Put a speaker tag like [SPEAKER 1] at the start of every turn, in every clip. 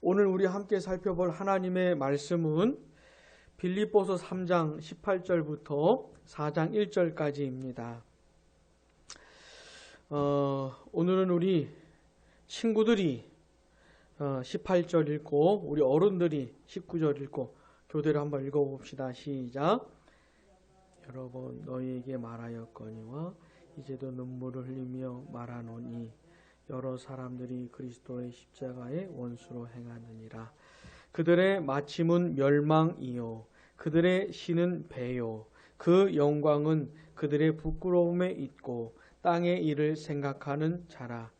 [SPEAKER 1] 오늘 우리 함께 살펴볼 하나님의 말씀은 빌립보서 3장 18절부터 4장 1절까지입니다. 오늘은 우리 친구들이 18절 읽고 우리 어른들이 19절 읽고 교대로 한번 읽어봅시다. 시작. 여러분 너희에게 말하였거니와 이제도 눈물을 흘리며 말하노니 여러 사람들이 그리스도의 십자가의 원수로 행하느니라. 그들의 마침은 멸망이요 그들의 신은 배요 그 영광은 그들의 부끄러움에 있고 땅의 일을 생각하는 자라.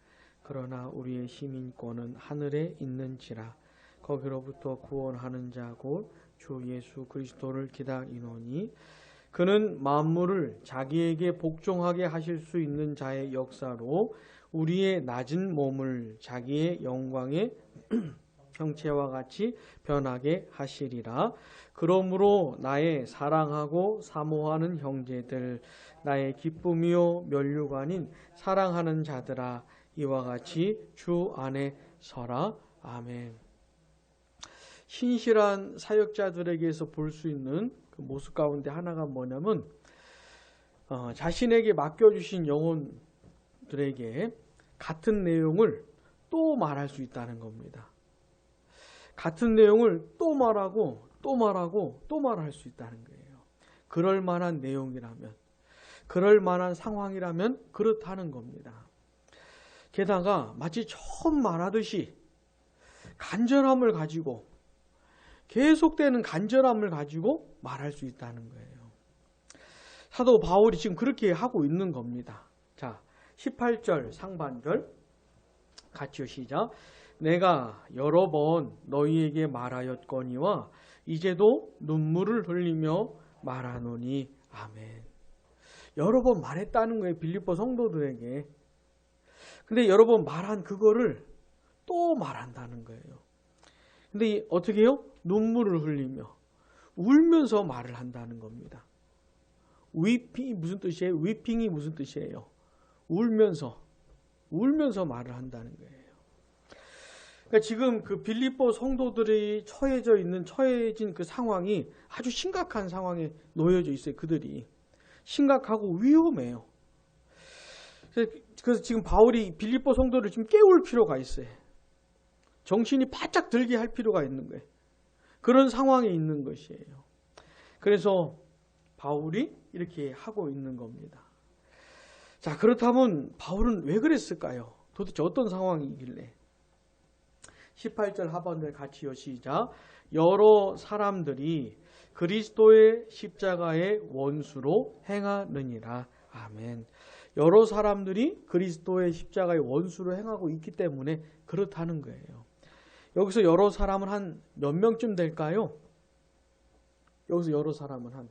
[SPEAKER 1] 그러나 우리의 시민권은 하늘에 있는지라. 거기로부터 구원하는 자 곧 주 예수 그리스도를 기다리노니 그는 만물을 자기에게 복종하게 하실 수 있는 자의 역사로 우리의 낮은 몸을 자기의 영광의 형체와 같이 변하게 하시리라. 그러므로 나의 사랑하고 사모하는 형제들, 나의 기쁨이요 면류관인 사랑하는 자들아, 이와 같이 주 안에 서라. 아멘. 신실한 사역자들에게서 볼 수 있는 그 모습 가운데 하나가 뭐냐면 자신에게 맡겨주신 영혼들에게 같은 내용을 또 말할 수 있다는 겁니다. 같은 내용을 또 말하고 또 말하고 또 말할 수 있다는 거예요. 그럴 만한 내용이라면, 그럴 만한 상황이라면 그렇다는 겁니다. 게다가 마치 처음 말하듯이 간절함을 가지고, 계속되는 간절함을 가지고 말할 수 있다는 거예요. 사도 바울이 지금 그렇게 하고 있는 겁니다. 자, 18절 상반절 같이요. 시작. 내가 여러 번 너희에게 말하였거니와 이제도 눈물을 흘리며 말하노니. 아멘. 여러 번 말했다는 거예요. 빌립보 성도들에게. 근데 여러 번 말한 그거를 또 말한다는 거예요. 근데 어떻게 해요? 눈물을 흘리며 울면서 말을 한다는 겁니다. weeping이 무슨 뜻이에요? weeping이 무슨 뜻이에요? 울면서 말을 한다는 거예요. 그러니까 지금 그 빌립보 성도들이 처해진 그 상황이 아주 심각한 상황에 놓여져 있어요. 그들이 심각하고 위험해요. 그래서 지금 바울이 빌립보 성도를 지금 깨울 필요가 있어요. 정신이 바짝 들게 할 필요가 있는 거예요. 그런 상황에 있는 것이에요. 그래서 바울이 이렇게 하고 있는 겁니다. 자, 그렇다면 바울은 왜 그랬을까요? 도대체 어떤 상황이길래? 18절 하반절 같이요. 시작. 여러 사람들이 그리스도의 십자가의 원수로 행하느니라. 아멘. 여러 사람들이 그리스도의 십자가의 원수로 행하고 있기 때문에 그렇다는 거예요. 여기서 여러 사람은 한 몇 명쯤 될까요? 여기서 여러 사람은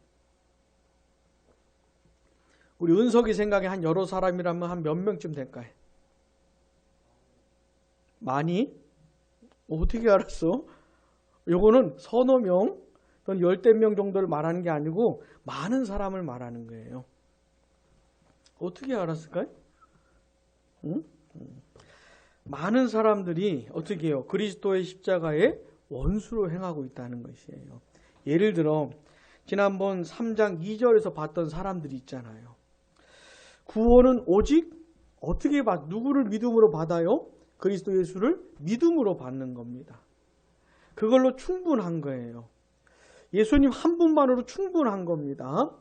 [SPEAKER 1] 우리 은석이 생각에 한 여러 사람이라면 한 몇 명쯤 될까요? 많이? 어떻게 알았어? 요거는 서너 명 또는 열댓 명 정도를 말하는 게 아니고 많은 사람을 말하는 거예요. 어떻게 알았을까요? 응? 많은 사람들이 어떻게 해요? 그리스도의 십자가에 원수로 행하고 있다는 것이에요. 예를 들어 지난번 3장 2절에서 봤던 사람들이 있잖아요. 구원은 오직 어떻게 누구를 믿음으로 받아요? 그리스도 예수를 믿음으로 받는 겁니다. 그걸로 충분한 거예요. 예수님 한 분만으로 충분한 겁니다.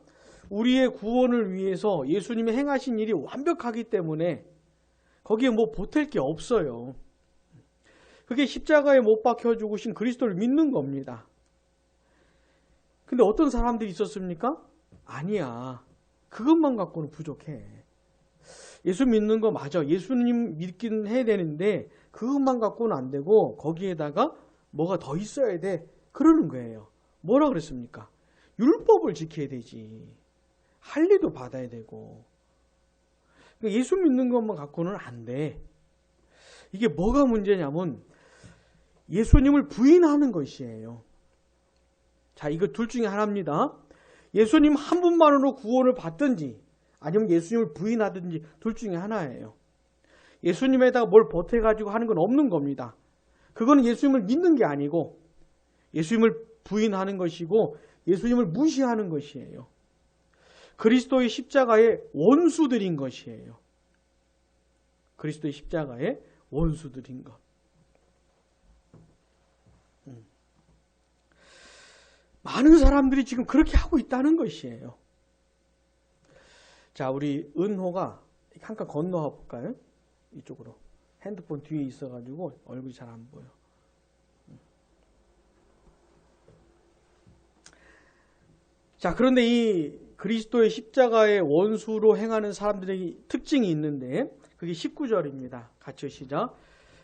[SPEAKER 1] 우리의 구원을 위해서 예수님이 행하신 일이 완벽하기 때문에 거기에 뭐 보탤 게 없어요. 그게 십자가에 못 박혀 죽으신 그리스도를 믿는 겁니다. 근데 어떤 사람들이 있었습니까? 아니야. 그것만 갖고는 부족해. 예수 믿는 거 맞아. 예수님 믿긴 해야 되는데 그것만 갖고는 안 되고 거기에다가 뭐가 더 있어야 돼. 그러는 거예요. 뭐라 그랬습니까? 율법을 지켜야 되지. 할례도 받아야 되고. 그러니까 예수 믿는 것만 갖고는 안 돼. 이게 뭐가 문제냐면 예수님을 부인하는 것이에요. 자, 이거 둘 중에 하나입니다. 예수님 한 분만으로 구원을 받든지 아니면 예수님을 부인하든지 둘 중에 하나예요. 예수님에다가 뭘 보태가지고 하는 건 없는 겁니다. 그거는 예수님을 믿는 게 아니고 예수님을 부인하는 것이고 예수님을 무시하는 것이에요. 그리스도의 십자가의 원수들인 것이에요. 그리스도의 십자가의 원수들인 것. 많은 사람들이 지금 그렇게 하고 있다는 것이에요. 자, 우리 은호가 잠깐 건너와 볼까요? 이쪽으로. 핸드폰 뒤에 있어가지고 얼굴이 잘 안 보여. 자, 그런데 이 그리스도의 십자가의 원수로 행하는 사람들의 특징이 있는데 그게 19절입니다. 같이 시작.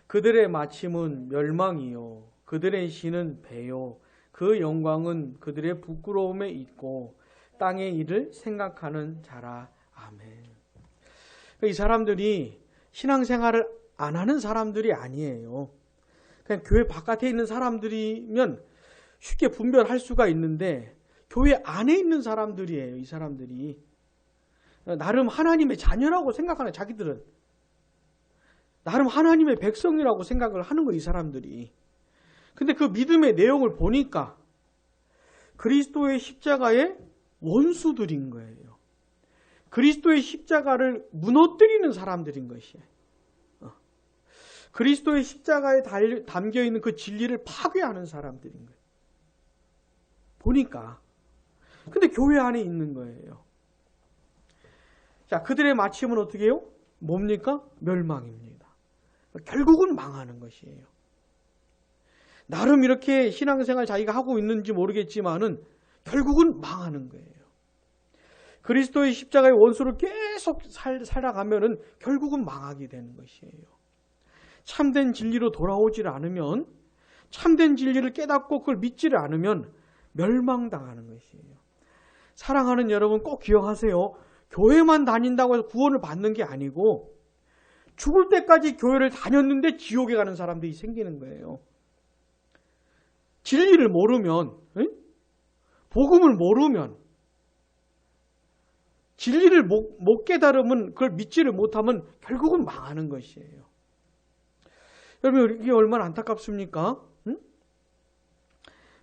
[SPEAKER 1] 그들의 마침은 멸망이요 그들의 신은 배요 그 영광은 그들의 부끄러움에 있고 땅의 일을 생각하는 자라. 아멘. 이 사람들이 신앙생활을 안 하는 사람들이 아니에요. 그냥 교회 바깥에 있는 사람들이면 쉽게 분별할 수가 있는데 교회 안에 있는 사람들이에요. 이 사람들이 나름 하나님의 자녀라고 생각하는, 자기들은 나름 하나님의 백성이라고 생각을 하는 거예요. 이 사람들이. 근데 그 믿음의 내용을 보니까 그리스도의 십자가의 원수들인 거예요. 그리스도의 십자가를 무너뜨리는 사람들인 것이에요. 그리스도의 십자가에 담겨있는 그 진리를 파괴하는 사람들인 거예요. 보니까. 근데 교회 안에 있는 거예요. 자, 그들의 마침은 어떻게 해요? 뭡니까? 멸망입니다. 결국은 망하는 것이에요. 나름 이렇게 신앙생활 자기가 하고 있는지 모르겠지만은 결국은 망하는 거예요. 그리스도의 십자가의 원수를 계속 살아가면은 결국은 망하게 되는 것이에요. 참된 진리로 돌아오지를 않으면, 참된 진리를 깨닫고 그걸 믿지를 않으면 멸망당하는 것이에요. 사랑하는 여러분 꼭 기억하세요. 교회만 다닌다고 해서 구원을 받는 게 아니고 죽을 때까지 교회를 다녔는데 지옥에 가는 사람들이 생기는 거예요. 진리를 모르면, 복음을 모르면, 진리를 못 깨달으면, 그걸 믿지를 못하면 결국은 망하는 것이에요. 여러분, 이게 얼마나 안타깝습니까?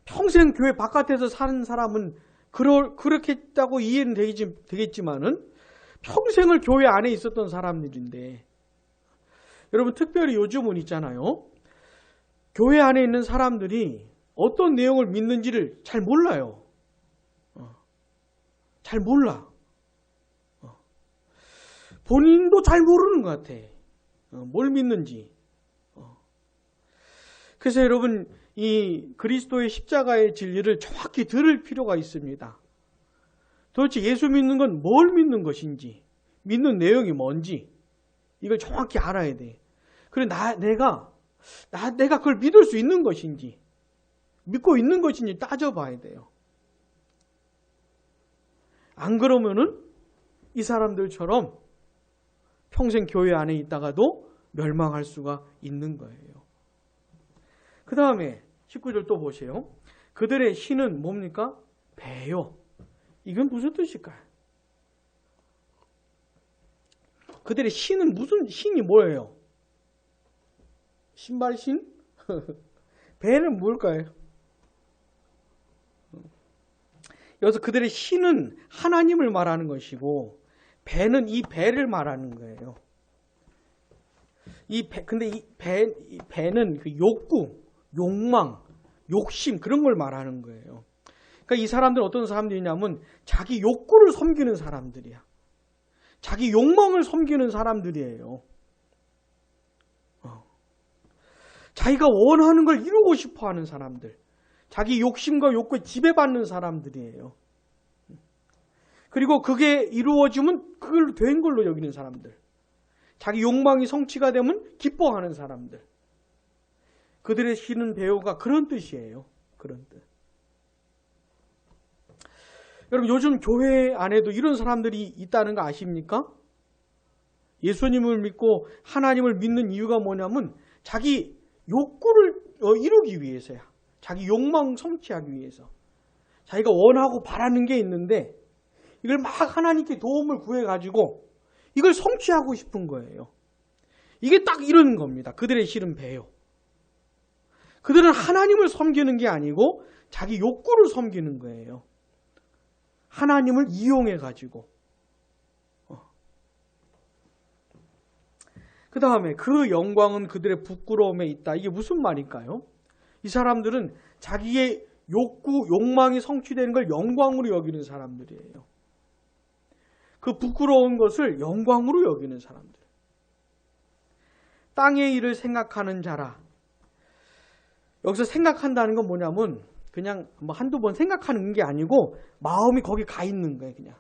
[SPEAKER 1] 평생 교회 바깥에서 사는 사람은 그렇게 했다고 이해는 되겠지만은 평생을 교회 안에 있었던 사람들인데, 여러분 특별히 요즘은 있잖아요. 교회 안에 있는 사람들이 어떤 내용을 믿는지를 잘 몰라요. 잘 몰라. 본인도 잘 모르는 것 같아. 뭘 믿는지. 그래서 여러분 이 그리스도의 십자가의 진리를 정확히 들을 필요가 있습니다. 도대체 예수 믿는 건 뭘 믿는 것인지, 믿는 내용이 뭔지 이걸 정확히 알아야 돼. 그리고 내가 그걸 믿을 수 있는 것인지, 믿고 있는 것인지 따져봐야 돼요. 안 그러면은 이 사람들처럼 평생 교회 안에 있다가도 멸망할 수가 있는 거예요. 그 다음에 19절 또 보세요. 그들의 신은 뭡니까? 배요. 이건 무슨 뜻일까요? 그들의 신은 무슨 신이 뭐예요? 신발신? 배는 뭘까요? 여기서 그들의 신은 하나님을 말하는 것이고 배는 이 배를 말하는 거예요. 근데 이 배는 그 욕구, 욕망, 욕심 그런 걸 말하는 거예요. 그러니까 이 사람들은 어떤 사람들이냐면 자기 욕구를 섬기는 사람들이야. 자기 욕망을 섬기는 사람들이에요. 자기가 원하는 걸 이루고 싶어 하는 사람들. 자기 욕심과 욕구에 지배받는 사람들이에요. 그리고 그게 이루어지면 그걸 된 걸로 여기는 사람들. 자기 욕망이 성취가 되면 기뻐하는 사람들. 그들의 신은 배우가 그런 뜻이에요. 그런 뜻. 여러분 요즘 교회 안에도 이런 사람들이 있다는 거 아십니까? 예수님을 믿고 하나님을 믿는 이유가 뭐냐면 자기 욕구를 이루기 위해서야. 자기 욕망 성취하기 위해서. 자기가 원하고 바라는 게 있는데 이걸 막 하나님께 도움을 구해가지고 이걸 성취하고 싶은 거예요. 이게 딱 이런 겁니다. 그들의 신은 배요. 그들은 하나님을 섬기는 게 아니고 자기 욕구를 섬기는 거예요. 하나님을 이용해 가지고. 그 다음에 그 영광은 그들의 부끄러움에 있다. 이게 무슨 말일까요? 이 사람들은 자기의 욕구, 욕망이 성취되는 걸 영광으로 여기는 사람들이에요. 그 부끄러운 것을 영광으로 여기는 사람들. 땅의 일을 생각하는 자라. 여기서 생각한다는 건 뭐냐면 그냥 뭐 한두 번 생각하는 게 아니고 마음이 거기 가 있는 거예요. 그냥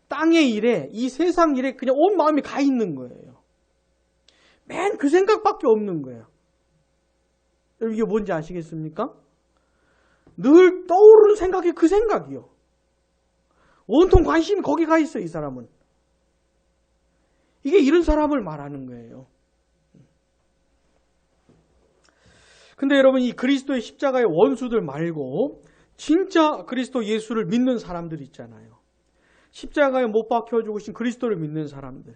[SPEAKER 1] 땅의 일에, 이 세상 일에 그냥 온 마음이 가 있는 거예요. 맨 그 생각밖에 없는 거예요. 여러분 이게 뭔지 아시겠습니까? 늘 떠오르는 생각이 그 생각이요. 온통 관심이 거기 가 있어요. 이 사람은. 이게 이런 사람을 말하는 거예요. 근데 여러분 이 그리스도의 십자가의 원수들 말고 진짜 그리스도 예수를 믿는 사람들 있잖아요. 십자가에 못 박혀 죽으신 그리스도를 믿는 사람들.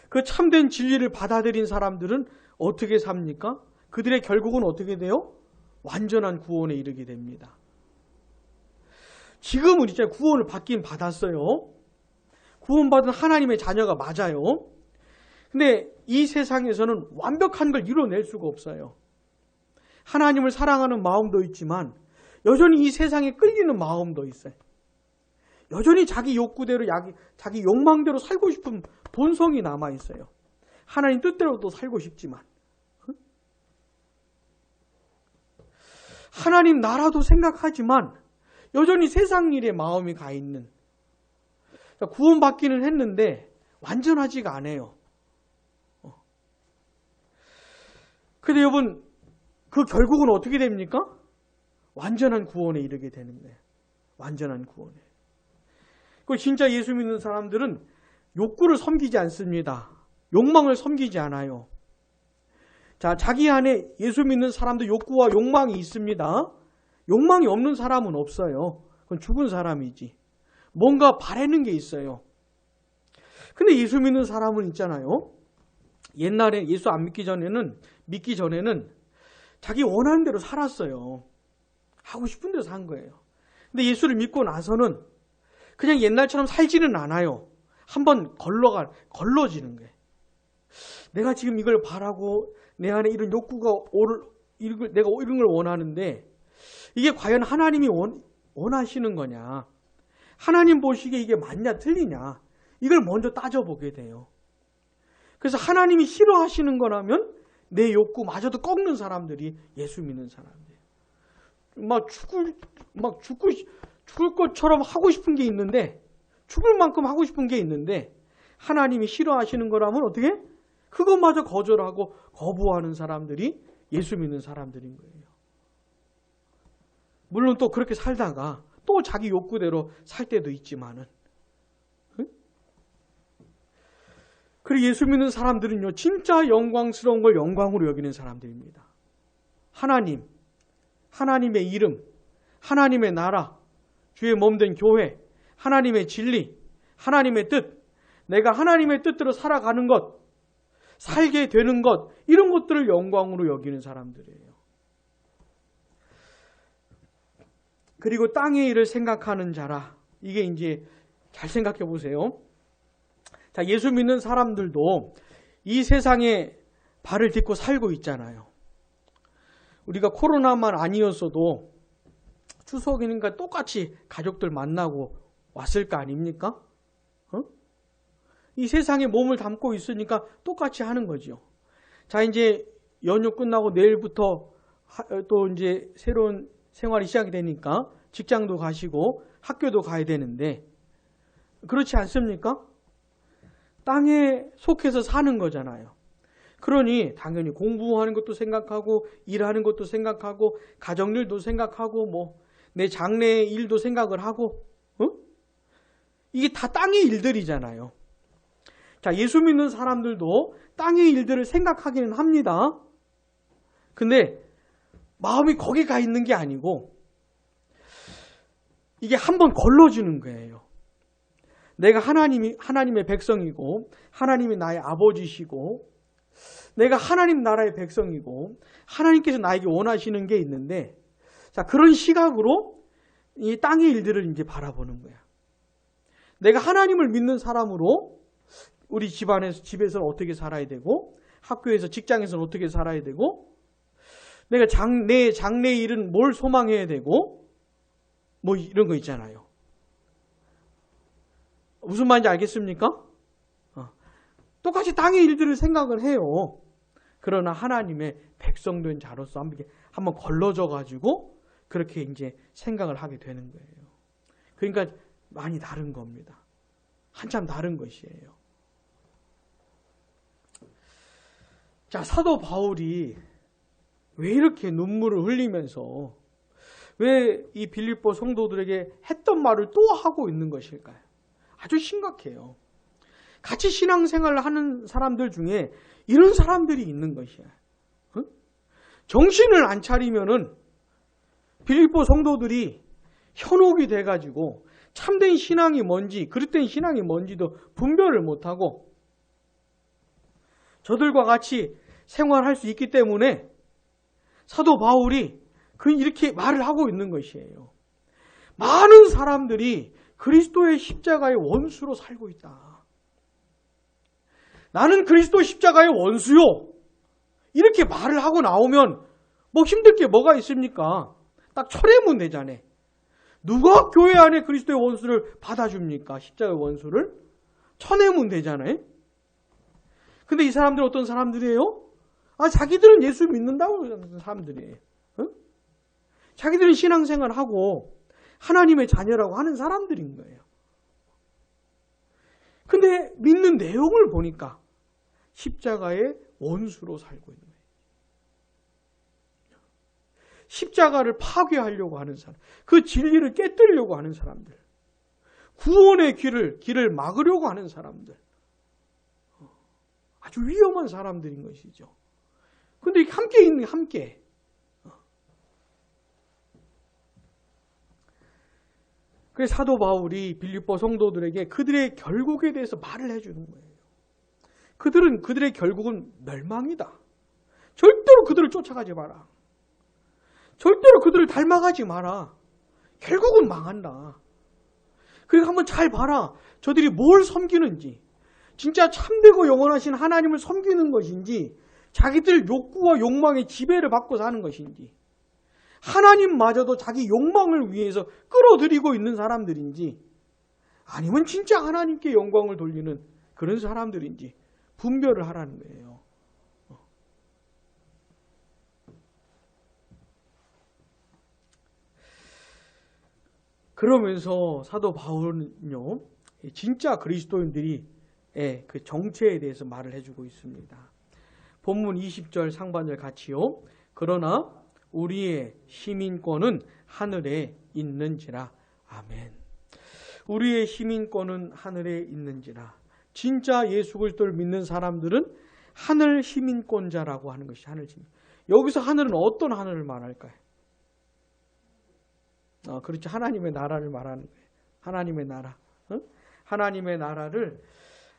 [SPEAKER 1] 그 참된 진리를 받아들인 사람들은 어떻게 삽니까? 그들의 결국은 어떻게 돼요? 완전한 구원에 이르게 됩니다. 지금은 이제 구원을 받긴 받았어요. 구원받은 하나님의 자녀가 맞아요. 근데 이 세상에서는 완벽한 걸 이뤄낼 수가 없어요. 하나님을 사랑하는 마음도 있지만 여전히 이 세상에 끌리는 마음도 있어요. 여전히 자기 욕구대로, 자기 욕망대로 살고 싶은 본성이 남아있어요. 하나님 뜻대로도 살고 싶지만. 하나님 나라도 생각하지만 여전히 세상 일에 마음이 가 있는. 구원받기는 했는데 완전하지가 않아요. 근데 여러분, 그 결국은 어떻게 됩니까? 완전한 구원에 이르게 되는 거예요. 완전한 구원에. 그 진짜 예수 믿는 사람들은 욕구를 섬기지 않습니다. 욕망을 섬기지 않아요. 자, 자기 안에 예수 믿는 사람도 욕구와 욕망이 있습니다. 욕망이 없는 사람은 없어요. 그건 죽은 사람이지. 뭔가 바라는 게 있어요. 근데 예수 믿는 사람은 있잖아요. 옛날에 예수 안 믿기 전에는 자기 원하는 대로 살았어요. 하고 싶은 대로 산 거예요. 근데 예수를 믿고 나서는 그냥 옛날처럼 살지는 않아요. 한번 걸러지는 거예요. 내가 지금 이걸 바라고 내 안에 이런 욕구가 내가 이런 걸 원하는데 이게 과연 하나님이 원하시는 거냐? 하나님 보시기에 이게 맞냐 틀리냐? 이걸 먼저 따져보게 돼요. 그래서 하나님이 싫어하시는 거라면 내 욕구마저도 꺾는 사람들이 예수 믿는 사람들이에요. 죽을 것처럼 하고 싶은 게 있는데, 죽을 만큼 하고 싶은 게 있는데, 하나님이 싫어하시는 거라면 어떻게? 그것마저 거절하고 거부하는 사람들이 예수 믿는 사람들인 거예요. 물론 또 그렇게 살다가 또 자기 욕구대로 살 때도 있지만은. 그리고 예수 믿는 사람들은요, 진짜 영광스러운 걸 영광으로 여기는 사람들입니다. 하나님, 하나님의 이름, 하나님의 나라, 주의 몸된 교회, 하나님의 진리, 하나님의 뜻, 내가 하나님의 뜻대로 살아가는 것, 살게 되는 것, 이런 것들을 영광으로 여기는 사람들이에요. 그리고 땅의 일을 생각하는 자라. 이게 이제 잘 생각해 보세요. 자, 예수 믿는 사람들도 이 세상에 발을 딛고 살고 있잖아요. 우리가 코로나만 아니었어도 추석이니까 똑같이 가족들 만나고 왔을 거 아닙니까? 이 세상에 몸을 담고 있으니까 똑같이 하는 거죠. 자, 이제 연휴 끝나고 내일부터 또 이제 새로운 생활이 시작이 되니까 직장도 가시고 학교도 가야 되는데 그렇지 않습니까? 땅에 속해서 사는 거잖아요. 그러니 당연히 공부하는 것도 생각하고 일하는 것도 생각하고 가정일도 생각하고 뭐 내 장래의 일도 생각을 하고 이게 다 땅의 일들이잖아요. 자, 예수 믿는 사람들도 땅의 일들을 생각하기는 합니다. 근데 마음이 거기 가 있는 게 아니고 이게 한번 걸러지는 거예요. 내가 하나님의 백성이고 하나님이 나의 아버지시고 내가 하나님 나라의 백성이고 하나님께서 나에게 원하시는 게 있는데, 자, 그런 시각으로 이 땅의 일들을 이제 바라보는 거야. 내가 하나님을 믿는 사람으로 우리 집에서는 어떻게 살아야 되고, 학교에서, 직장에서는 어떻게 살아야 되고, 내가 내 장래 일은 뭘 소망해야 되고, 뭐 이런 거 있잖아요. 무슨 말인지 알겠습니까? 똑같이 땅의 일들을 생각을 해요. 그러나 하나님의 백성된 자로서 한번 걸러져 가지고 그렇게 이제 생각을 하게 되는 거예요. 그러니까 많이 다른 겁니다. 한참 다른 것이에요. 자, 사도 바울이 왜 이렇게 눈물을 흘리면서 왜 이 빌립보 성도들에게 했던 말을 또 하고 있는 것일까요? 아주 심각해요. 같이 신앙생활을 하는 사람들 중에 이런 사람들이 있는 것이야. 응? 정신을 안 차리면은 빌립보 성도들이 현혹이 돼가지고 참된 신앙이 뭔지, 그릇된 신앙이 뭔지도 분별을 못하고 저들과 같이 생활할 수 있기 때문에 사도 바울이 이렇게 말을 하고 있는 것이에요. 많은 사람들이 그리스도의 십자가의 원수로 살고 있다. 나는 그리스도 십자가의 원수요. 이렇게 말을 하고 나오면 뭐 힘들 게 뭐가 있습니까? 딱 철회문 되잖아요. 누가 교회 안에 그리스도의 원수를 받아줍니까? 십자가의 원수를? 천회문 되잖아요. 근데 이 사람들은 어떤 사람들이에요? 자기들은 예수 믿는다고 하는 사람들이에요. 응? 자기들은 신앙생활하고 하나님의 자녀라고 하는 사람들인 거예요. 근데 믿는 내용을 보니까 십자가의 원수로 살고 있는 거예요. 십자가를 파괴하려고 하는 사람, 그 진리를 깨뜨리려고 하는 사람들, 구원의 길을 막으려고 하는 사람들, 아주 위험한 사람들인 것이죠. 근데 함께 있는 함께. 그래서 사도 바울이 빌립보 성도들에게 그들의 결국에 대해서 말을 해주는 거예요. 그들의 결국은 멸망이다. 절대로 그들을 쫓아가지 마라. 절대로 그들을 닮아가지 마라. 결국은 망한다. 그리고 한번 잘 봐라. 저들이 뭘 섬기는지. 진짜 참되고 영원하신 하나님을 섬기는 것인지, 자기들 욕구와 욕망의 지배를 받고 사는 것인지, 하나님마저도 자기 욕망을 위해서 끌어들이고 있는 사람들인지, 아니면 진짜 하나님께 영광을 돌리는 그런 사람들인지 분별을 하라는 거예요. 그러면서 사도 바울은요, 진짜 그리스도인들이 그 정체에 대해서 말을 해주고 있습니다. 본문 20절 상반절 같이요. 그러나 우리의 시민권은 하늘에 있는지라. 아멘. 우리의 시민권은 하늘에 있는지라. 진짜 예수 그리스도를 믿는 사람들은 하늘 시민권자라고 하는 것이 하늘 시민. 여기서 하늘은 어떤 하늘을 말할까요? 그렇죠. 하나님의 나라를 말하는 거예요. 하나님의 나라. 하나님의 나라를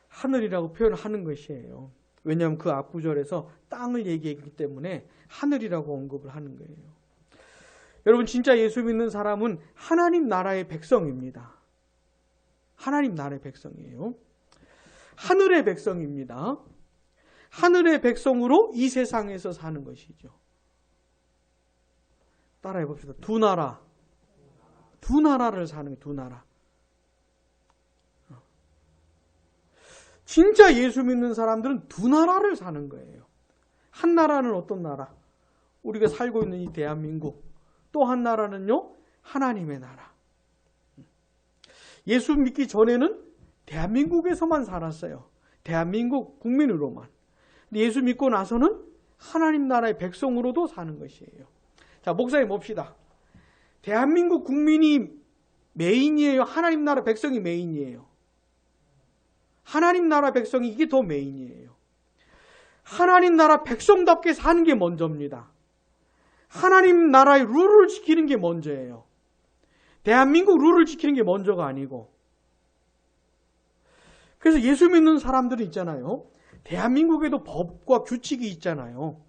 [SPEAKER 1] 하늘이라고 표현하는 것이에요. 왜냐하면 그 앞구절에서 땅을 얘기했기 때문에 하늘이라고 언급을 하는 거예요. 여러분, 진짜 예수 믿는 사람은 하나님 나라의 백성입니다. 하나님 나라의 백성이에요. 하늘의 백성입니다. 하늘의 백성으로 이 세상에서 사는 것이죠. 따라해 봅시다. 두 나라를 사는 거예요. 두 나라. 진짜 예수 믿는 사람들은 두 나라를 사는 거예요. 한 나라는 어떤 나라? 우리가 살고 있는 이 대한민국. 또 한 나라는요, 하나님의 나라. 예수 믿기 전에는 대한민국에서만 살았어요. 대한민국 국민으로만. 근데 예수 믿고 나서는 하나님 나라의 백성으로도 사는 것이에요. 자, 목사님 봅시다. 대한민국 국민이 메인이에요? 하나님 나라 백성이 메인이에요? 하나님 나라 백성이 이게 더 메인이에요. 하나님 나라 백성답게 사는 게 먼저입니다. 하나님 나라의 룰을 지키는 게 먼저예요. 대한민국 룰을 지키는 게 먼저가 아니고. 그래서 예수 믿는 사람들이 있잖아요. 대한민국에도 법과 규칙이 있잖아요.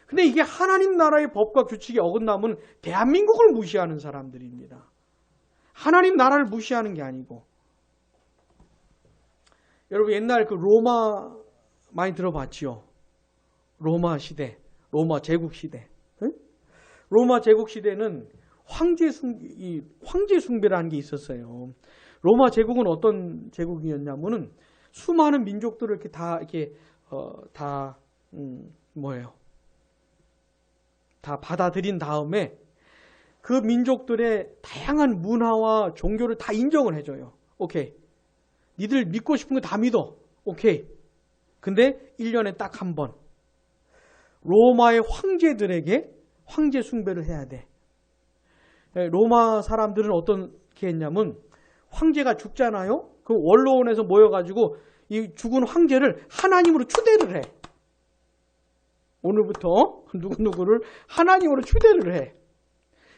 [SPEAKER 1] 근데 이게 하나님 나라의 법과 규칙이 어긋나면 대한민국을 무시하는 사람들입니다. 하나님 나라를 무시하는 게 아니고. 여러분 옛날 그 로마 많이 들어봤지요? 로마 시대, 로마 제국 시대. 응? 로마 제국 시대는 황제 숭배라는 게 있었어요. 로마 제국은 어떤 제국이었냐면은 수많은 민족들을 이렇게 다 받아들인 다음에 그 민족들의 다양한 문화와 종교를 다 인정을 해줘요. 오케이. 니들 믿고 싶은 거 다 믿어. 오케이. 근데 1년에 딱 한 번 로마의 황제들에게 황제 숭배를 해야 돼. 로마 사람들은 어떻게 했냐면 황제가 죽잖아요. 그 원로원에서 모여가지고 이 죽은 황제를 하나님으로 추대를 해. 오늘부터 누구누구를 하나님으로 추대를 해.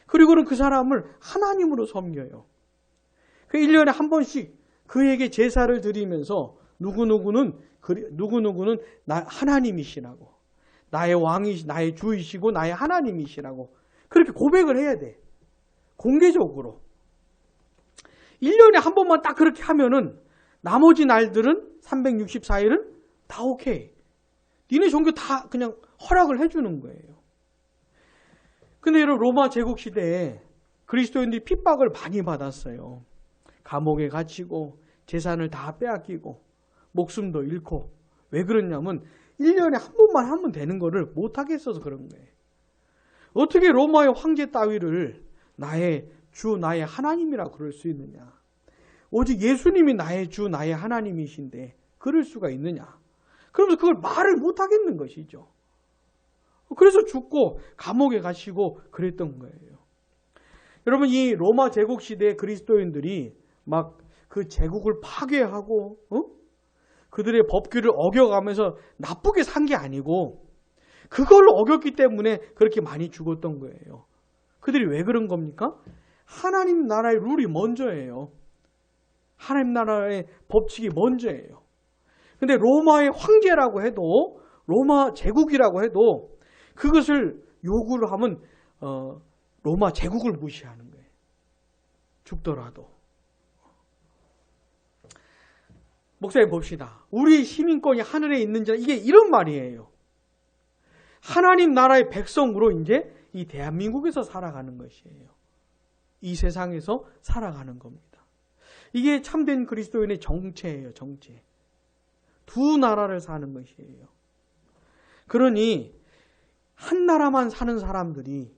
[SPEAKER 1] 그리고는 그 사람을 하나님으로 섬겨요. 그 1년에 한 번씩 그에게 제사를 드리면서 누구누구는 하나님이시라고, 나의 나의 주이시고 나의 하나님이시라고 그렇게 고백을 해야 돼. 공개적으로. 1년에 한 번만 딱 그렇게 하면은 나머지 날들은 364일은 다 오케이. 니네 종교 다 그냥 허락을 해주는 거예요. 근데 여러분 로마 제국 시대에 그리스도인들이 핍박을 많이 받았어요. 감옥에 갇히고 재산을 다 빼앗기고 목숨도 잃고. 왜 그러냐면 1년에 한 번만 하면 되는 거를 못하게 했어서 그런 거예요. 어떻게 로마의 황제 따위를 나의 주 나의 하나님이라 그럴 수 있느냐. 오직 예수님이 나의 주 나의 하나님이신데 그럴 수가 있느냐. 그러면서 그걸 말을 못하겠는 것이죠. 그래서 죽고 감옥에 가시고 그랬던 거예요. 여러분 이 로마 제국 시대의 그리스도인들이 막 그 제국을 파괴하고 그들의 법규를 어겨가면서 나쁘게 산 게 아니고 그걸 어겼기 때문에 그렇게 많이 죽었던 거예요. 그들이 왜 그런 겁니까? 하나님 나라의 룰이 먼저예요. 하나님 나라의 법칙이 먼저예요. 근데 로마의 황제라고 해도 로마 제국이라고 해도 그것을 요구를 하면 로마 제국을 무시하는 거예요. 죽더라도. 목사님 봅시다. 우리 시민권이 하늘에 있는 자 이게 이런 말이에요. 하나님 나라의 백성으로 이제 이 대한민국에서 살아가는 것이에요. 이 세상에서 살아가는 겁니다. 이게 참된 그리스도인의 정체예요. 정체. 두 나라를 사는 것이에요. 그러니 한 나라만 사는 사람들이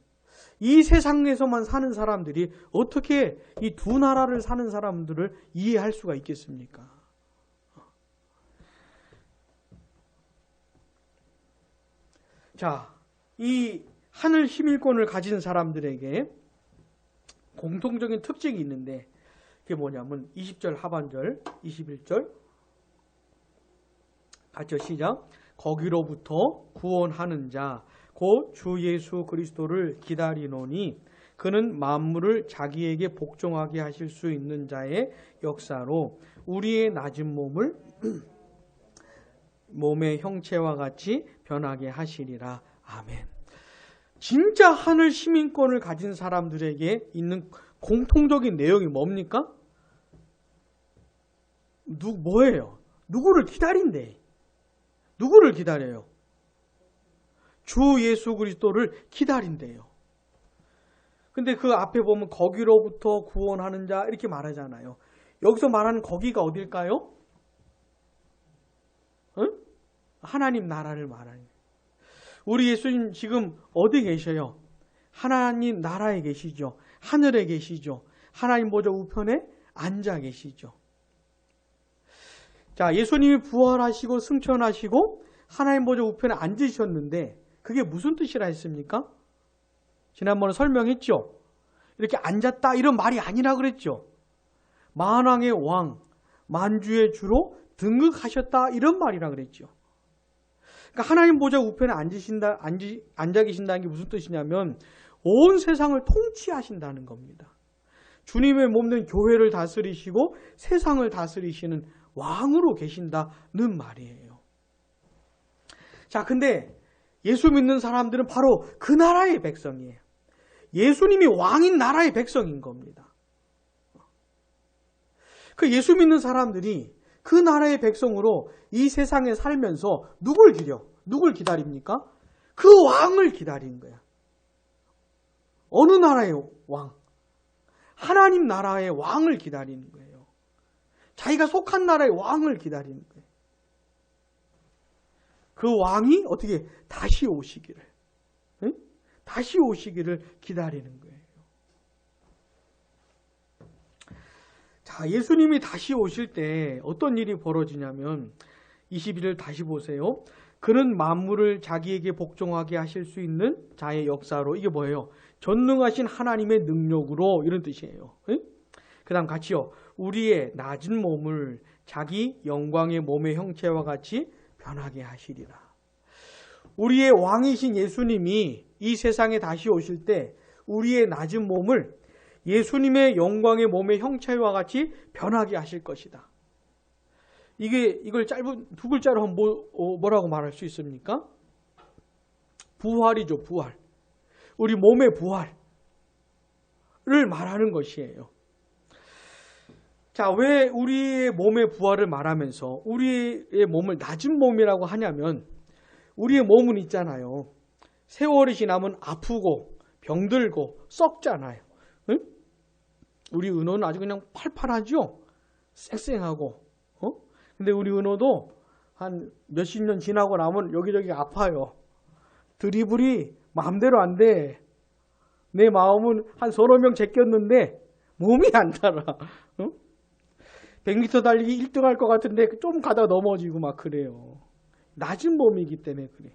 [SPEAKER 1] 이 세상에서만 사는 사람들이 어떻게 이 두 나라를 사는 사람들을 이해할 수가 있겠습니까? 자, 이 하늘 시민권을 가진 사람들에게 공통적인 특징이 있는데 그게 뭐냐면 20절 하반절 21절 같이 시작. 거기로부터 구원하는 자 곧 주 예수 그리스도를 기다리노니 그는 만물을 자기에게 복종하게 하실 수 있는 자의 역사로 우리의 낮은 몸의 형체와 같이 변하게 하시리라. 아멘. 진짜 하늘 시민권을 가진 사람들에게 있는 공통적인 내용이 뭡니까? 뭐예요? 누구를 기다린대. 누구를 기다려요? 주 예수 그리스도를 기다린대요. 근데 그 앞에 보면 거기로부터 구원하는 자 이렇게 말하잖아요. 여기서 말하는 거기가 어딜까요? 응? 하나님 나라를 말하는. 우리 예수님 지금 어디 계셔요? 하나님 나라에 계시죠. 하늘에 계시죠. 하나님 보좌 우편에 앉아 계시죠. 자, 예수님이 부활하시고 승천하시고 하나님 보좌 우편에 앉으셨는데 그게 무슨 뜻이라 했습니까? 지난번에 설명했죠. 이렇게 앉았다 이런 말이 아니라 그랬죠. 만왕의 왕, 만주의 주로 등극하셨다 이런 말이라 그랬죠. 그러니까 하나님 보좌 우편에 앉아 계신다는 게 무슨 뜻이냐면 온 세상을 통치하신다는 겁니다. 주님의 몸된 교회를 다스리시고 세상을 다스리시는 왕으로 계신다는 말이에요. 자, 근데 예수 믿는 사람들은 바로 그 나라의 백성이에요. 예수님이 왕인 나라의 백성인 겁니다. 그 예수 믿는 사람들이 그 나라의 백성으로 이 세상에 살면서 누굴 기다립니까? 그 왕을 기다리는 거야. 어느 나라의 왕? 하나님 나라의 왕을 기다리는 거예요. 자기가 속한 나라의 왕을 기다리는 거예요. 그 왕이 어떻게 다시 오시기를, 응? 다시 오시기를 기다리는 거예요. 자, 예수님이 다시 오실 때 어떤 일이 벌어지냐면 21절 다시 보세요. 그는 만물을 자기에게 복종하게 하실 수 있는 자의 역사로, 이게 뭐예요? 전능하신 하나님의 능력으로, 이런 뜻이에요. 그 다음 같이요. 우리의 낮은 몸을 자기 영광의 몸의 형체와 같이 변하게 하시리라. 우리의 왕이신 예수님이 이 세상에 다시 오실 때 우리의 낮은 몸을 예수님의 영광의 몸의 형체와 같이 변하게 하실 것이다. 이걸 짧은 두 글자로 뭐라고 말할 수 있습니까? 부활이죠, 부활. 우리 몸의 부활을 말하는 것이에요. 자, 왜 우리의 몸의 부활을 말하면서 우리의 몸을 낮은 몸이라고 하냐면, 우리의 몸은 있잖아요. 세월이 지나면 아프고 병들고 썩잖아요. 응? 우리 은호는 아주 그냥 팔팔하죠? 쌩쌩하고. 근데 우리 은호도 한 몇십 년 지나고 나면 여기저기 아파요. 드리블이 마음대로 안 돼. 내 마음은 한 서너 명 제꼈는데 몸이 안 따라. 100m 달리기 1등 할 것 같은데 좀 가다 넘어지고 막 그래요. 낮은 몸이기 때문에 그래.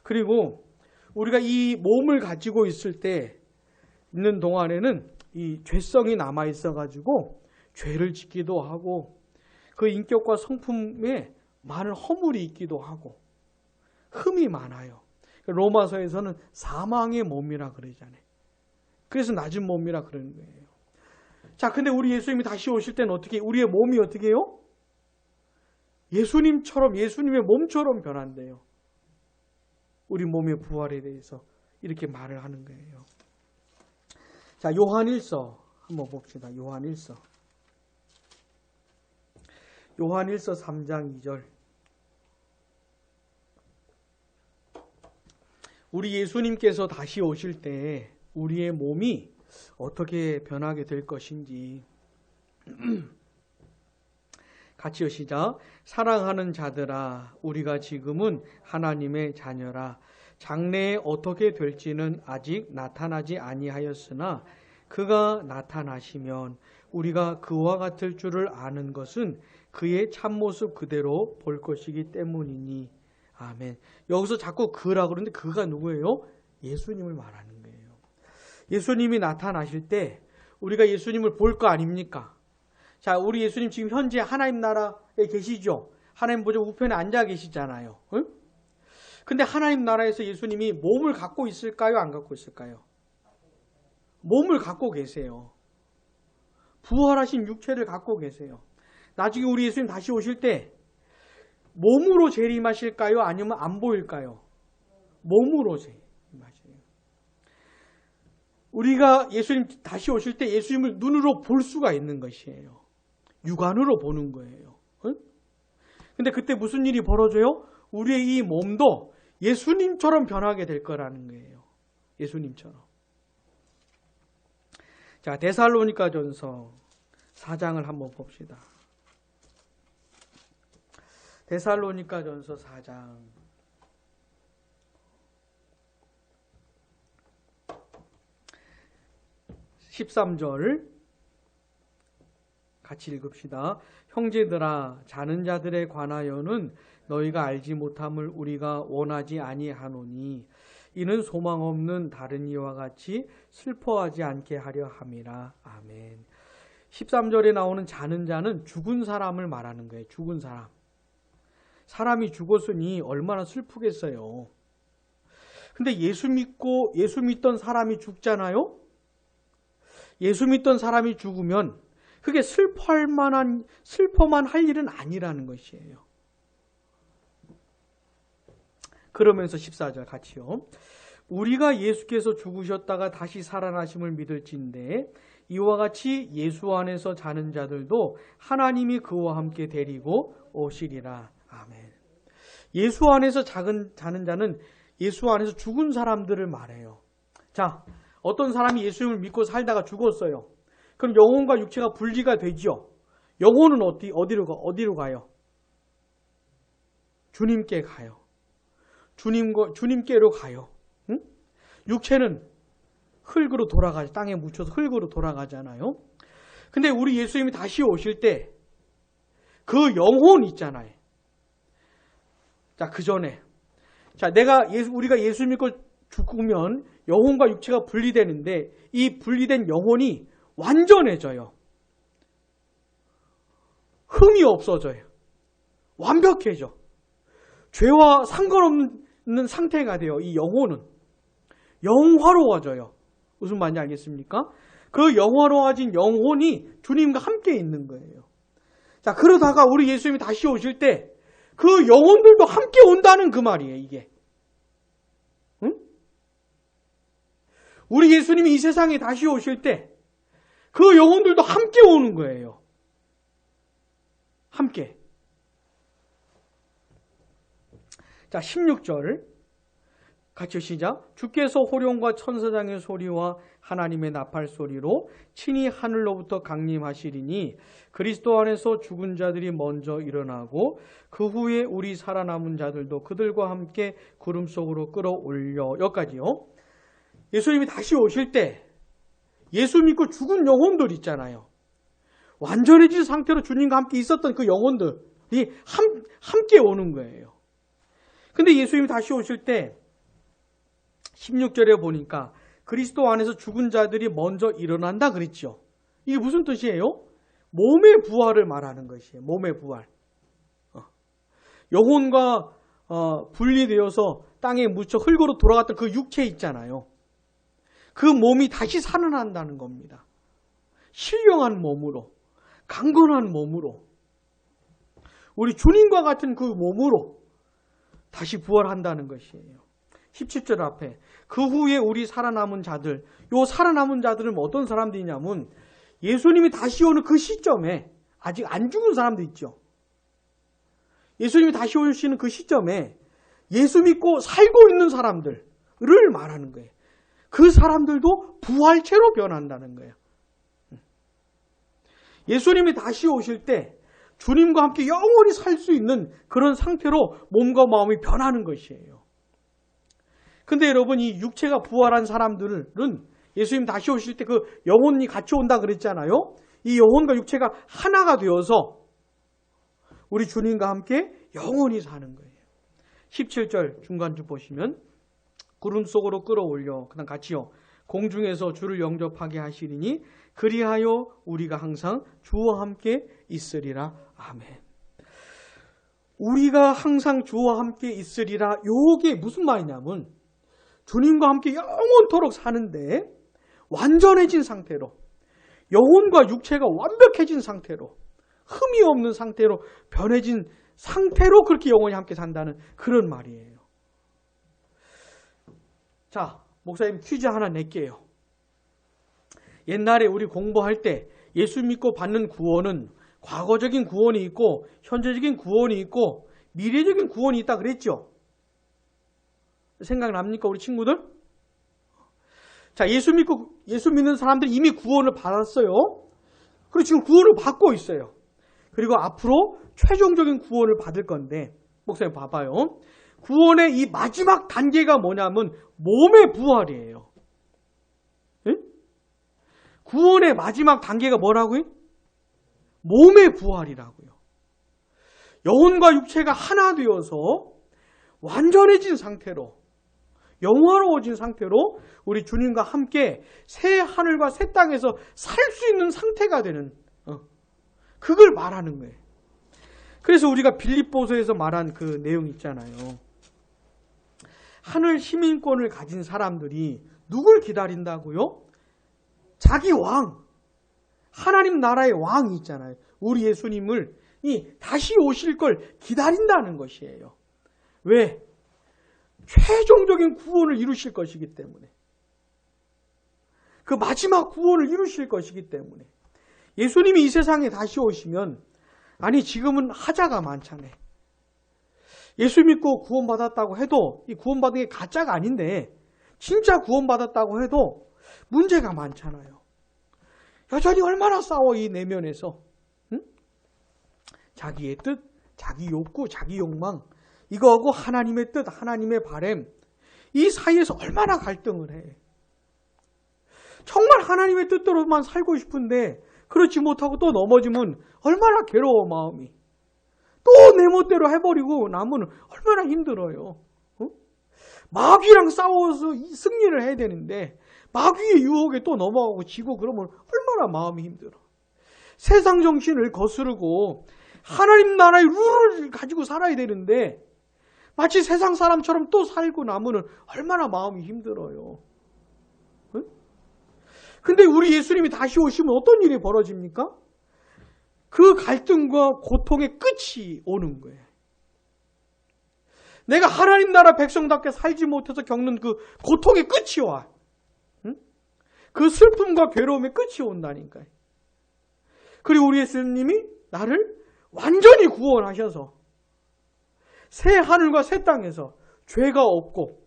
[SPEAKER 1] 그리고 우리가 이 몸을 가지고 있는 동안에는 이 죄성이 남아 있어가지고 죄를 짓기도 하고, 그 인격과 성품에 많은 허물이 있기도 하고 흠이 많아요. 로마서에서는 사망의 몸이라 그러잖아요. 그래서 낮은 몸이라 그러는 거예요. 자, 근데 우리 예수님이 다시 오실 때는 어떻게, 우리의 몸이 어떻게 해요? 예수님처럼, 예수님의 몸처럼 변한대요. 우리 몸의 부활에 대해서 이렇게 말을 하는 거예요. 자, 요한일서 한번 봅시다. 요한일서 3장 2절. 우리 예수님께서 다시 오실 때 우리의 몸이 어떻게 변하게 될 것인지 같이 시작. 사랑하는 자들아, 우리가 지금은 하나님의 자녀라. 장래에 어떻게 될지는 아직 나타나지 아니하였으나 그가 나타나시면 우리가 그와 같을 줄을 아는 것은 그의 참모습 그대로 볼 것이기 때문이니. 아멘. 여기서 자꾸 그라고 그러는데 그가 누구예요? 예수님을 말하는 거예요. 예수님이 나타나실 때 우리가 예수님을 볼 거 아닙니까? 자, 우리 예수님 지금 현재 하나님 나라에 계시죠? 하나님 보좌 우편에 앉아 계시잖아요. 응? 근데 하나님 나라에서 예수님이 몸을 갖고 있을까요? 안 갖고 있을까요? 몸을 갖고 계세요. 부활하신 육체를 갖고 계세요. 나중에 우리 예수님 다시 오실 때 몸으로 재림하실까요? 아니면 안 보일까요? 몸으로 재림하세요. 우리가 예수님 다시 오실 때 예수님을 눈으로 볼 수가 있는 것이에요. 육안으로 보는 거예요. 근데 그때 무슨 일이 벌어져요? 우리의 이 몸도 예수님처럼 변하게 될 거라는 거예요. 예수님처럼. 자, 데살로니가전서 4장을 한번 봅시다. 데살로니가전서 4장 13절 같이 읽읍시다. 형제들아, 자는 자들에 관하여는 너희가 알지 못함을 우리가 원하지 아니하노니 이는 소망 없는 다른 이와 같이 슬퍼하지 않게 하려 함이라. 아멘. 13절에 나오는 자는 자는 죽은 사람을 말하는 거예요. 죽은 사람. 사람이 죽었으니 얼마나 슬프겠어요. 근데 예수 믿던 사람이 죽잖아요. 예수 믿던 사람이 죽으면 그게 슬퍼만 할 일은 아니라는 것이에요. 그러면서 14절 같이요. 우리가 예수께서 죽으셨다가 다시 살아나심을 믿을진데 이와 같이 예수 안에서 자는 자들도 하나님이 그와 함께 데리고 오시리라. 아멘. 예수 안에서 자는 자는 예수 안에서 죽은 사람들을 말해요. 자, 어떤 사람이 예수님을 믿고 살다가 죽었어요. 그럼 영혼과 육체가 분리가 되죠. 영혼은 어디로 가요? 주님께 가요. 주님께로 가요. 응? 육체는 흙으로 돌아가죠. 땅에 묻혀서 흙으로 돌아가잖아요. 근데 우리 예수님이 다시 오실 때 그 영혼 있잖아요. 자, 그 전에. 자, 우리가 예수 믿고 죽으면 영혼과 육체가 분리되는데 이 분리된 영혼이 완전해져요. 흠이 없어져요. 완벽해져. 죄와 상관없는 상태가 돼요. 이 영혼은. 영화로워져요. 무슨 말인지 알겠습니까? 그 영화로워진 영혼이 주님과 함께 있는 거예요. 자, 그러다가 우리 예수님이 다시 오실 때 그 영혼들도 함께 온다는 그 말이에요, 이게. 응? 우리 예수님이 이 세상에 다시 오실 때 그 영혼들도 함께 오는 거예요. 함께. 자, 16절 같이 시작. 주께서 호령과 천사장의 소리와 하나님의 나팔 소리로 친히 하늘로부터 강림하시리니 그리스도 안에서 죽은 자들이 먼저 일어나고 그 후에 우리 살아남은 자들도 그들과 함께 구름 속으로 끌어올려. 여기까지요. 예수님이 다시 오실 때 예수 믿고 죽은 영혼들 있잖아요. 완전해진 상태로 주님과 함께 있었던 그 영혼들이 함께 오는 거예요. 근데 예수님이 다시 오실 때 16절에 보니까 그리스도 안에서 죽은 자들이 먼저 일어난다 그랬죠. 이게 무슨 뜻이에요? 몸의 부활을 말하는 것이에요. 몸의 부활. 영혼과 분리되어서 땅에 묻혀 흙으로 돌아갔던 그 육체 있잖아요. 그 몸이 다시 살아난다는 겁니다. 신령한 몸으로, 강건한 몸으로, 우리 주님과 같은 그 몸으로 다시 부활한다는 것이에요. 17절 앞에 그 후에 우리 살아남은 자들, 요 살아남은 자들은 어떤 사람들이냐면 예수님이 다시 오는 그 시점에 아직 안 죽은 사람도 있죠. 예수님이 다시 오시는 그 시점에 예수 믿고 살고 있는 사람들을 말하는 거예요. 그 사람들도 부활체로 변한다는 거예요. 예수님이 다시 오실 때 주님과 함께 영원히 살 수 있는 그런 상태로 몸과 마음이 변하는 것이에요. 근데 여러분, 이 육체가 부활한 사람들은 예수님 다시 오실 때 그 영혼이 같이 온다 그랬잖아요. 이 영혼과 육체가 하나가 되어서 우리 주님과 함께 영원히 사는 거예요. 17절 중간쯤 보시면 구름 속으로 끌어올려. 그다음 같이요. 공중에서 주를 영접하게 하시리니 그리하여 우리가 항상 주와 함께 있으리라. 아멘. 우리가 항상 주와 함께 있으리라. 요게 무슨 말이냐면 주님과 함께 영원토록 사는데 완전해진 상태로, 영혼과 육체가 완벽해진 상태로, 흠이 없는 상태로 변해진 상태로 그렇게 영원히 함께 산다는 그런 말이에요. 자, 목사님 퀴즈 하나 낼게요. 옛날에 우리 공부할 때 예수 믿고 받는 구원은 과거적인 구원이 있고 현재적인 구원이 있고 미래적인 구원이 있다 그랬죠? 생각납니까, 우리 친구들? 자, 예수 믿는 사람들이 이미 구원을 받았어요. 그리고 지금 구원을 받고 있어요. 그리고 앞으로 최종적인 구원을 받을 건데, 목사님 봐봐요. 구원의 이 마지막 단계가 뭐냐면 몸의 부활이에요. 예? 구원의 마지막 단계가 뭐라고요? 몸의 부활이라고요. 영혼과 육체가 하나 되어서 완전해진 상태로, 영화로워진 상태로 우리 주님과 함께 새 하늘과 새 땅에서 살 수 있는 상태가 되는, 그걸 말하는 거예요. 그래서 우리가 빌립보서에서 말한 그 내용 있잖아요. 하늘 시민권을 가진 사람들이 누굴 기다린다고요? 자기 왕, 하나님 나라의 왕이 있잖아요. 우리 예수님을 다시 오실 걸 기다린다는 것이에요. 왜? 최종적인 구원을 이루실 것이기 때문에, 그 마지막 구원을 이루실 것이기 때문에 예수님이 이 세상에 다시 오시면, 아니 지금은 하자가 많잖아요. 예수 믿고 구원받았다고 해도 이 구원받은 게 가짜가 아닌데 진짜 구원받았다고 해도 문제가 많잖아요. 여전히 얼마나 싸워 이 내면에서. 응? 자기의 뜻, 자기 욕구, 자기 욕망, 이거하고 하나님의 뜻, 하나님의 바램, 이 사이에서 얼마나 갈등을 해. 정말 하나님의 뜻대로만 살고 싶은데 그렇지 못하고 또 넘어지면 얼마나 괴로워 마음이. 또 내 멋대로 해버리고 나면 얼마나 힘들어요. 마귀랑 싸워서 승리를 해야 되는데 마귀의 유혹에 또 넘어가고 지고 그러면 얼마나 마음이 힘들어. 세상 정신을 거스르고 하나님 나라의 룰을 가지고 살아야 되는데 마치 세상 사람처럼 또 살고 나면 얼마나 마음이 힘들어요. 근데 우리 예수님이 다시 오시면 어떤 일이 벌어집니까? 그 갈등과 고통의 끝이 오는 거예요. 내가 하나님 나라 백성답게 살지 못해서 겪는 그 고통의 끝이 와. 응? 그 슬픔과 괴로움의 끝이 온다니까요. 그리고 우리 예수님이 나를 완전히 구원하셔서 새 하늘과 새 땅에서 죄가 없고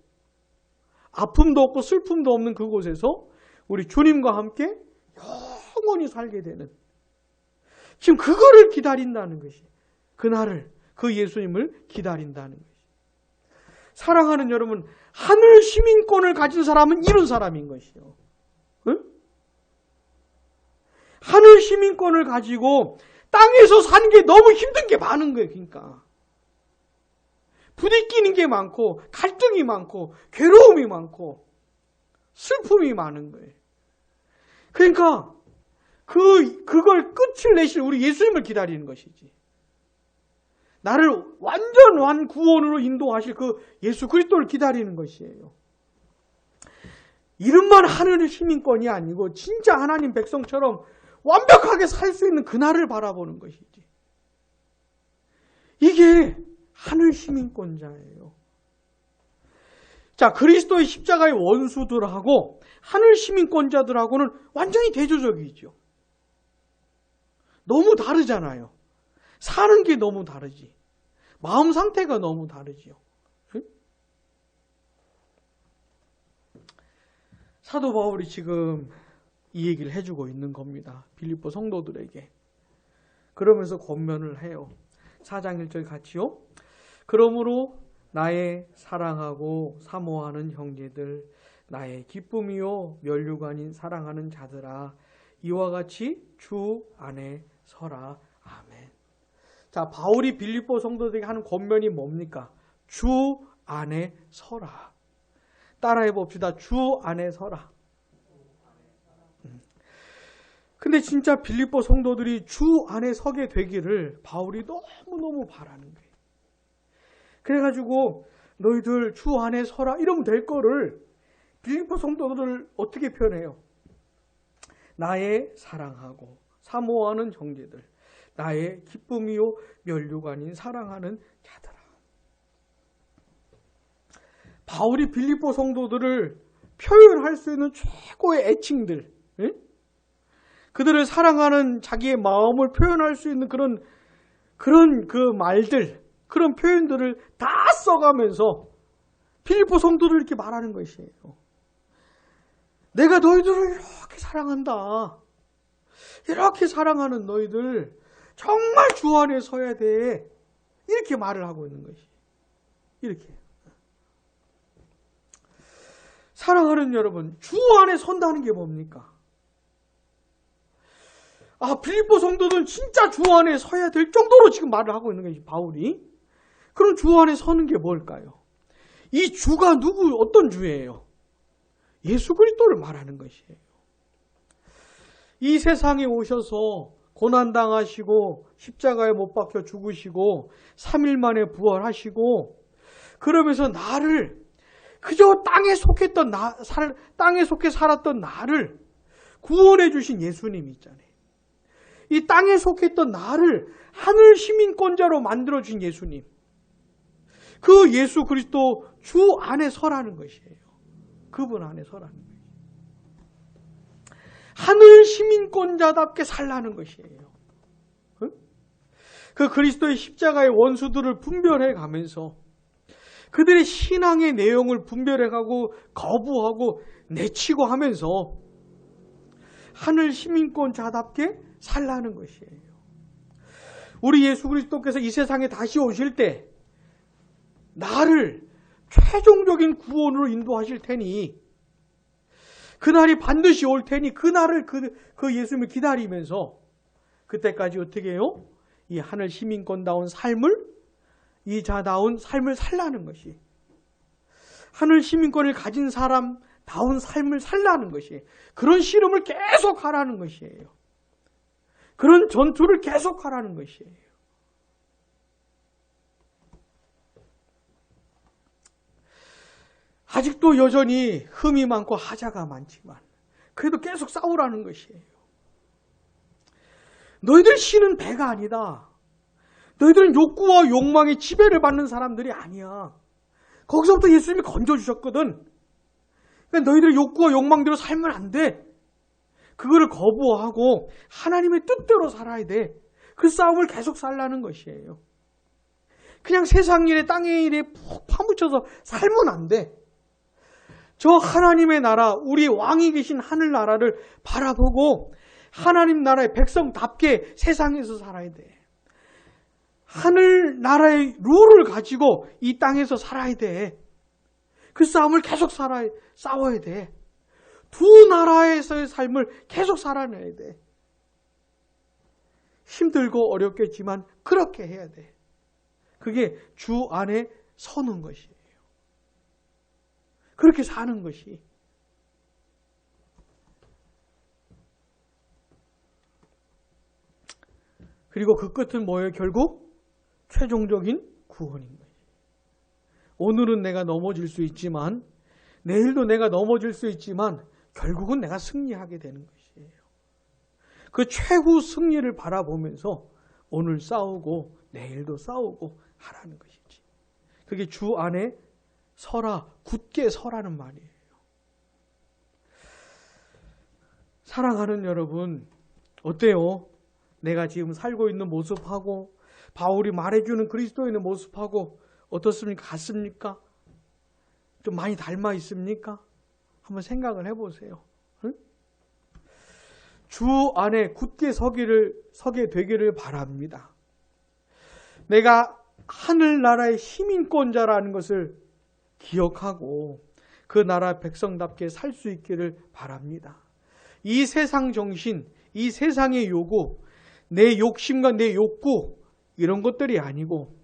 [SPEAKER 1] 아픔도 없고 슬픔도 없는 그곳에서 우리 주님과 함께 영원히 살게 되는, 지금 그거를 기다린다는 것이, 그날을, 그 예수님을 기다린다는 것이. 사랑하는 여러분, 하늘 시민권을 가진 사람은 이런 사람인 것이요. 응? 하늘 시민권을 가지고 땅에서 사는 게 너무 힘든 게 많은 거예요. 그러니까 부딪히는 게 많고 갈등이 많고 괴로움이 많고 슬픔이 많은 거예요. 그러니까 그걸 끝을 내실 우리 예수님을 기다리는 것이지. 나를 완전한 구원으로 인도하실 그 예수 그리스도를 기다리는 것이에요. 이름만 하늘의 시민권이 아니고 진짜 하나님 백성처럼 완벽하게 살 수 있는 그날을 바라보는 것이지. 이게 하늘 시민권자예요. 자, 그리스도의 십자가의 원수들하고 하늘 시민권자들하고는 완전히 대조적이죠. 너무 다르잖아요. 사는 게 너무 다르지. 마음 상태가 너무 다르지요. 사도 바울이 지금 이 얘기를 해주고 있는 겁니다. 빌립보 성도들에게. 그러면서 권면을 해요. 4장 1절 같이요. 그러므로 나의 사랑하고 사모하는 형제들, 나의 기쁨이요 면류관인 사랑하는 자들아, 이와 같이 주 안에 서라. 아멘. 자, 바울이 빌립보 성도들에게 하는 권면이 뭡니까? 주 안에 서라. 따라해 봅시다. 주 안에 서라. 근데 진짜 빌립보 성도들이 주 안에 서게 되기를 바울이 너무너무 바라는 거예요. 그래가지고 너희들 주 안에 서라 이러면 될 거를 빌립보 성도들을 어떻게 표현해요? 나의 사랑하고 사모하는 형제들, 나의 기쁨이요 면류관인 사랑하는 자들아. 바울이 빌립보 성도들을 표현할 수 있는 최고의 애칭들, 그들을 사랑하는 자기의 마음을 표현할 수 있는 그런 그 말들, 그런 표현들을 다 써가면서 빌립보 성도를 이렇게 말하는 것이에요. 내가 너희들을 이렇게 사랑한다. 이렇게 사랑하는 너희들 정말 주 안에 서야 돼. 이렇게 말을 하고 있는 것이. 이렇게. 사랑하는 여러분, 주 안에 선다는 게 뭡니까? 빌립보 성도들은 진짜 주 안에 서야 될 정도로 지금 말을 하고 있는 것이 바울이. 그럼 주 안에 서는 게 뭘까요? 이 주가 어떤 주예요? 예수 그리스도를 말하는 것이에요. 이 세상에 오셔서 고난당하시고 십자가에 못 박혀 죽으시고 3일 만에 부활하시고 그러면서 나를 그저 땅에 속해 살았던 나를 구원해 주신 예수님 있잖아요. 이 땅에 속했던 나를 하늘 시민권자로 만들어준 예수님. 그 예수 그리스도 주 안에 서라는 것이에요. 그분 안에 서라는 것이에요. 하늘 시민권자답게 살라는 것이에요. 그 그리스도의 십자가의 원수들을 분별해 가면서 그들의 신앙의 내용을 분별해 가고 거부하고 내치고 하면서 하늘 시민권자답게 살라는 것이에요. 우리 예수 그리스도께서 이 세상에 다시 오실 때 나를 최종적인 구원으로 인도하실 테니 그날이 반드시 올 테니 그날을 그 예수님을 기다리면서 그때까지 어떻게 해요? 이 하늘 시민권다운 삶을 이 자다운 삶을 살라는 것이 하늘 시민권을 가진 사람다운 삶을 살라는 것이 그런 씨름을 계속 하라는 것이에요. 그런 전투를 계속 하라는 것이에요. 아직도 여전히 흠이 많고 하자가 많지만 그래도 계속 싸우라는 것이에요. 너희들 씨는 배가 아니다. 너희들은 욕구와 욕망의 지배를 받는 사람들이 아니야. 거기서부터 예수님이 건져주셨거든. 그러니까 너희들의 욕구와 욕망대로 살면 안 돼. 그거를 거부하고 하나님의 뜻대로 살아야 돼. 그 싸움을 계속 살라는 것이에요. 그냥 세상 일에 땅의 일에 푹 파묻혀서 살면 안 돼. 저 하나님의 나라, 우리 왕이 계신 하늘나라를 바라보고 하나님 나라의 백성답게 세상에서 살아야 돼. 하늘나라의 룰을 가지고 이 땅에서 살아야 돼. 그 싸움을 계속 싸워야 돼. 두 나라에서의 삶을 계속 살아내야 돼. 힘들고 어렵겠지만 그렇게 해야 돼. 그게 주 안에 서는 것이에요. 그렇게 사는 것이. 그리고 그 끝은 뭐예요? 결국 최종적인 구원인 거예요. 오늘은 내가 넘어질 수 있지만 내일도 내가 넘어질 수 있지만 결국은 내가 승리하게 되는 것이에요. 그 최후 승리를 바라보면서 오늘 싸우고 내일도 싸우고 하라는 것이지. 그게 주 안에 서라, 굳게 서라는 말이에요. 사랑하는 여러분, 어때요? 내가 지금 살고 있는 모습하고 바울이 말해주는 그리스도인의 모습하고 어떻습니까? 같습니까? 좀 많이 닮아 있습니까? 한번 생각을 해보세요. 응? 주 안에 굳게 서게 되기를 바랍니다. 내가 하늘나라의 시민권자라는 것을 기억하고 그 나라 백성답게 살 수 있기를 바랍니다. 이 세상 정신, 이 세상의 요구, 내 욕심과 내 욕구 이런 것들이 아니고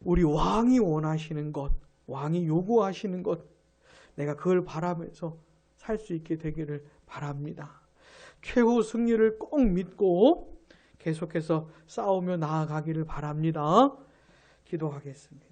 [SPEAKER 1] 우리 왕이 원하시는 것, 왕이 요구하시는 것, 내가 그걸 바라면서 살 수 있게 되기를 바랍니다. 최후 승리를 꼭 믿고 계속해서 싸우며 나아가기를 바랍니다. 기도하겠습니다.